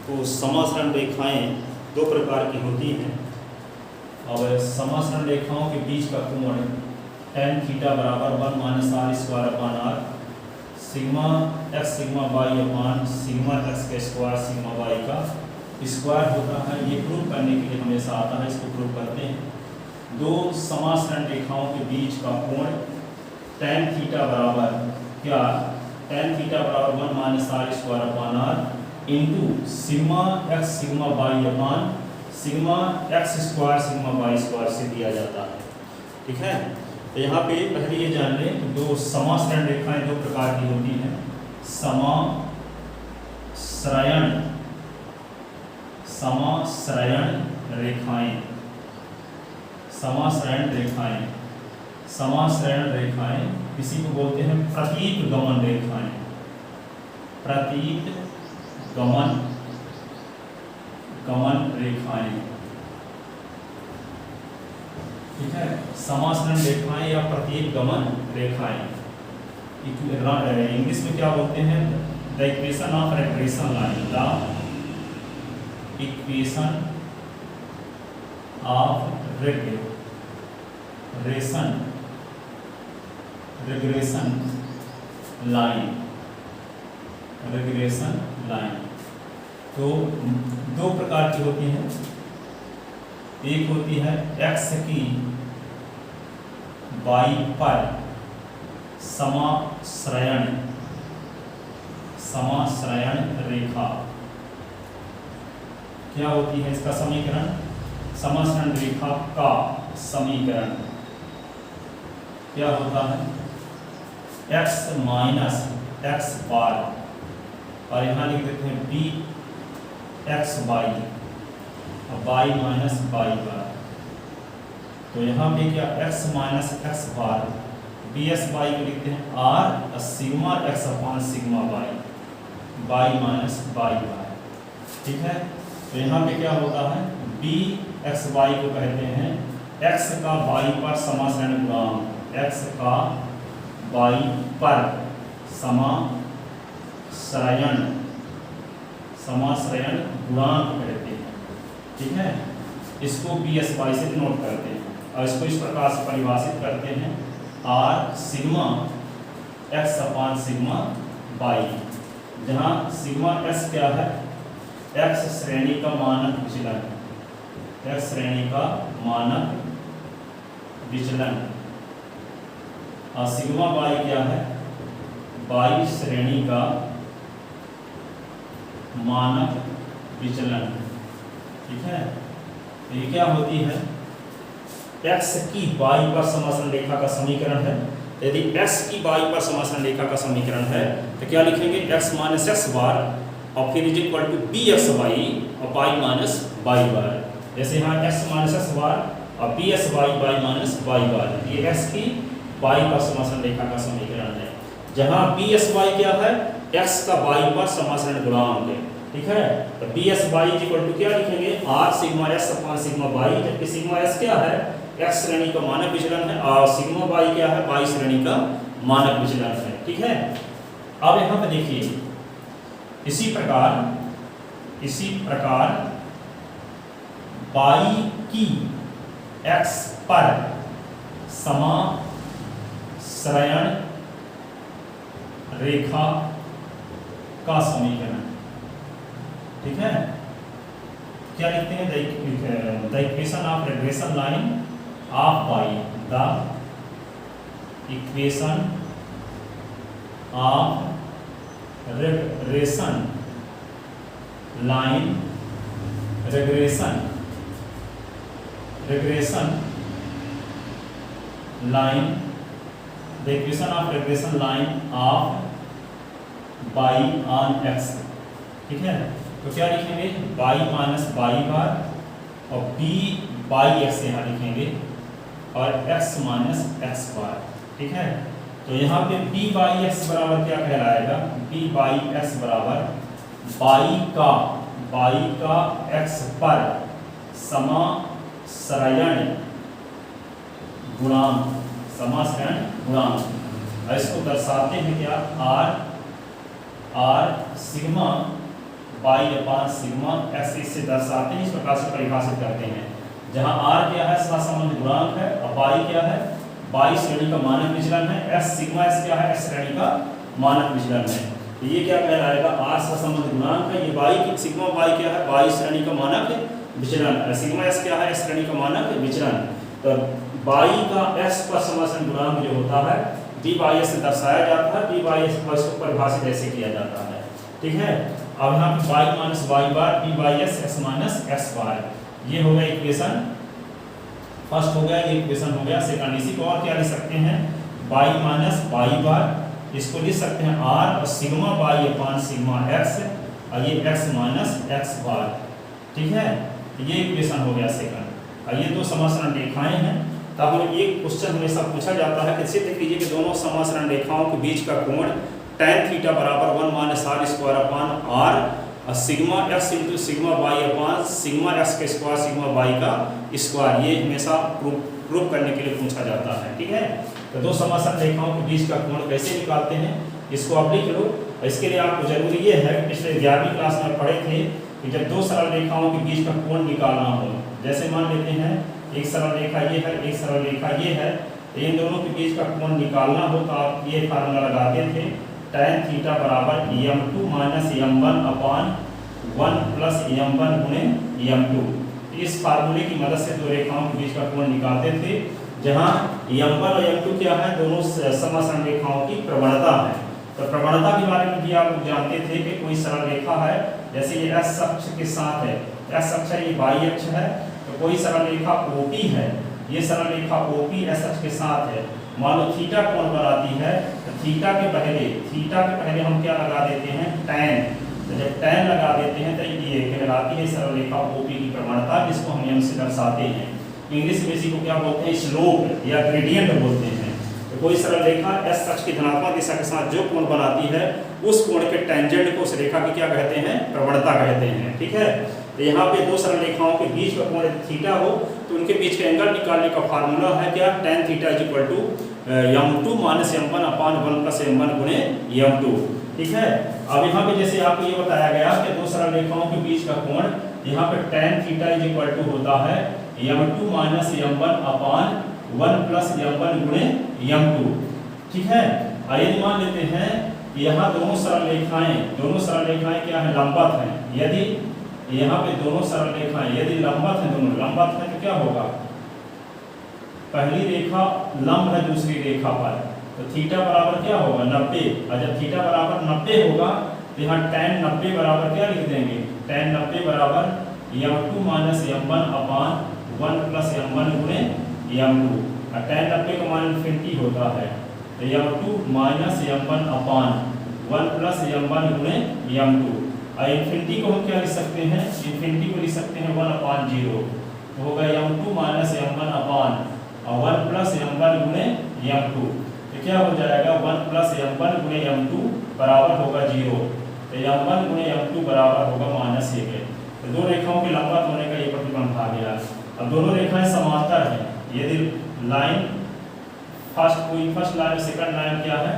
तो समासरण रेखाएं दो प्रकार की होती हैं। अब समासरण रेखाओं के बीच का कोण tan थीटा बराबर 1 - r square upon r sigma x sigma y अपान सिग्मा x का स्क्वायर सिग्मा y का स्क्वायर होता है। ये प्रूव करने के लिए हमेशा आता है, इसको प्रूव करते हैं। दो समासरण रेखाओं के बीच का कोण tan थीटा बराबर क्या, tan थीटा बराबर 1 - r square upon r into sigma x sigma y अपान sigma x square sigma y square से दिया जाता है। ठीक है, तो यहाँ पे पहले ये जान लें कि दो समासरण रेखाएं दो प्रकार की होती हैं। समासरण रेखाएं समासरण रेखाएं किसी को बोलते हैं प्रतीक गमन रेखाएं। प्रतीक गमन रेखाएं, ठीक है। समासरण रेखाएं या प्रतीक गमन रेखाएं इंग्लिश में क्या बोलते हैं, the equation of regression line, the equation of regression line. तो दो प्रकार की होती हैं। एक होती है x की y पर समाश्रयण रेखा। क्या होती है इसका समीकरण, समाश्रयण रेखा का समीकरण क्या होता है, x माइनस एक्स बार, और यहाँ लिख देते हैं b x y y minus y बार। तो यहाँ पे क्या x माइनस एक्स बार बी एस वाई को लिखते हैं r सिग्मा x अपान सिग्मा y माइनस y बार। ठीक है, तो यहाँ पे क्या होता है b x y को कहते हैं x का y पर समाश्रयण गुणांक, x का y पर समाश्रयण गुणांक कहते हैं। ठीक है, इसको बी एस वाई से नोट करते हैं और इसको इस प्रकार से परिभाषित करते हैं r सिग्मा x अपान सिग्मा y, जहाँ सिग्मा s क्या है, x श्रेणी का मानक विचलन, x श्रेणी का मानक विचलन, और सिग्मा y क्या है, y श्रेणी का मानक विचलन। ठीक है, तो ये क्या होती है, x की y पर समाश्रयण रेखा का समीकरण है। यदि x की y पर समाश्रयण रेखा का समीकरण है तो क्या लिखेंगे, x माइनस एक्स बार और फिर is equal to b x y और y माइनस वाई बार। जैसे यहाँ x माइनस एक्स बार और b S y y minus y bar, ये x की y पर समाश्रयण रेखा का समीकरण है। जहाँ बी एस वाई क्या है, x का y पर समाश्रयण गुणांक है। ठीक है, तो B S Y is equal to क्या लिखेंगे, r sigma s upon sigma y, जबकि सिग्मा s क्या है, x श्रेणी का मानक विचलन है, और सिग्मा y क्या है, y श्रेणी का मानक विचलन है। ठीक है, अब यहाँ पे देखिए इसी प्रकार y की x पर समाश्रयण रेखा का समीकरण। ठीक है, क्या लिखते हैं, the equation of regression line of y, the equation of regression line, regression line, the equation of regression line of y on x। ठीक है, तो क्या लिखेंगे, y माइनस y बार और b बाई एक्स यहाँ लिखेंगे और x माइनस एक्स बार। ठीक है, तो यहाँ पे b बाई एक्स बराबर क्या कहलाएगा, b बाई एक्स बराबर y का x पर समाश्रयण गुणांक, इसको दर्शाते हैं क्या, r sigma by upon sigma x इससे दर्शाते हैं, इस प्रकार से परिभाषित करते हैं। जहां आर क्या है, सहसंबंध गुणांक है, और बाई क्या है, बाई श्रेणी का मानक विचलन है, एस सिग्मा एस क्या है, एस श्रेणी का मानक विचलन है। तो ये क्या कहलाएगा, आर सहसंबंध गुणांक है, ये बाई की सिग्मा बाई क्या है, बाई श्रेणी का मानक विचलन, सिग्मा एस क्या है, एस श्रेणी का मानक विचलन। तो बाई का एस पर समासन गुणांक जो होता है डी बाई एस से दर्शाया जाता है, डी बाई एस पर इसको परिभाषित ऐसे किया जाता है। ठीक है, अब यहाँ पे by minus by bar d by s s minus s bar, ये हो गया इक्वेशन फर्स्ट हो गया, ये इक्वेशन हो गया सेकंड। इसी को और क्या लिख सकते हैं, बाई माइनस बाई बार, इसको लिख सकते हैं आर और sigma by upon sigma x, और ये एक्स माइनस एक्स बार। ठीक है, ये इक्वेशन हो गया सेकंड। और ये दो समासरण रेखाएं हैं। तब हमें एक क्वेश्चन हमेशा पूछा जाता है कि सिद्ध कीजिए कि दोनों समासरण रेखाओं के बीच का कोण tan थीटा बराबर 1 minus r square upon r और sigma x into sigma by upon sigma x के स्क्वायर सिग्मा बाई का स्क्वायर, ये हमेशा प्रूफ करने के लिए पूछा जाता है। ठीक है, तो दो समासरण रेखाओं के बीच का कोण कैसे निकालते हैं, इसको आप लिख लो। इसके लिए आपको जरूरी ये है, पिछले 11वीं क्लास में पढ़े थे कि जब दो सरल रेखाओं के बीच का कोण निकालना हो, जैसे मान लेते हैं एक सरल रेखा ये है, एक सरल रेखा ये है, तो इन दोनों के बीच का कोण निकालना हो तो आप ये फार्मूला लगाते थे, tan थीटा बराबर m2 minus m1 upon 1 plus m1 गुणे m2। इस फार्मूले की मदद से दो रेखाओं के बीच का कोण निकालते थे, जहां m1 और m2 क्या है, दोनों समासरण रेखाओं की प्रवणता है। तो प्रवणता के बारे में भी आप लोग जानते थे कि कोई सरल रेखा है, जैसे ये s अक्ष के साथ है, s अक्ष है, ये y अक्ष है, तो कोई सरल रेखा OP है, ये सरल रेखा OP s अक्ष के साथ है। मान लो थीटा कोण बनाती है, तो थीटा के पहले हम क्या लगा देते हैं, tan। तो जब tan लगा देते हैं तो ये कहलाती है सरल रेखा OP की प्रवणता, जिसको हम m से दर्शाते हैं। इंग्लिश में इसी को क्या बोलते हैं, स्लोप या ग्रेडियंट बोलते हैं। तो कोई सरल रेखा s अक्ष की धनात्मक दिशा के साथ जो कोण बनाती है, उस कोण के टेंजेंट को उस रेखा की क्या कहते हैं, प्रवणता कहते हैं। ठीक है, तो यहाँ पे दो सरल रेखाओं के बीच का कोण थीटा हो तो उनके बीच का एंगल निकालने का फार्मूला है क्या, tan theta is equal to m2 minus m1 upon 1 plus m1 गुणे m2। ठीक है, अब यहाँ पे जैसे आपको ये बताया गया कि दो सरल रेखाओं के बीच का कोण, यहाँ पे tan theta is equal to होता है m2 minus m1 upon 1 plus m1 गुणे m2। ठीक है, और यदि मान लेते हैं यहाँ दोनों सरल रेखाएं क्या है, लंबवत हैं। यदि यहाँ पे दोनों सरल रेखाएं यदि लंबवत हैं, दोनों लंबवत हैं तो क्या होगा, पहली रेखा लंब है दूसरी रेखा पर, तो थीटा बराबर क्या होगा, 90। और जब थीटा बराबर 90 होगा तो यहाँ tan 90 बराबर क्या लिख देंगे, tan 90 बराबर m2 minus m1 upon 1 plus m1 गुणे m2। और tan 90 का मान इन्फिनिटी होता है, तो m2 minus m1 upon 1 plus m1 गुणे m2। और इन्फिनिटी को हम क्या लिख सकते हैं, इन्फिनिटी को लिख सकते हैं 1 अपान 0, तो होगा m2 minus m1 upon 1 plus m1 गुणे m2। तो क्या हो जाएगा, 1 प्लस m1 गुणे m2 बराबर होगा 0, तो m1 गुणे m2 बराबर होगा -1। तो दो रेखाओं के लंबवत होने का ये प्रतिबंध आ गया। अब दोनों रेखाएं समांतर हैं, यदि line first line second line क्या है,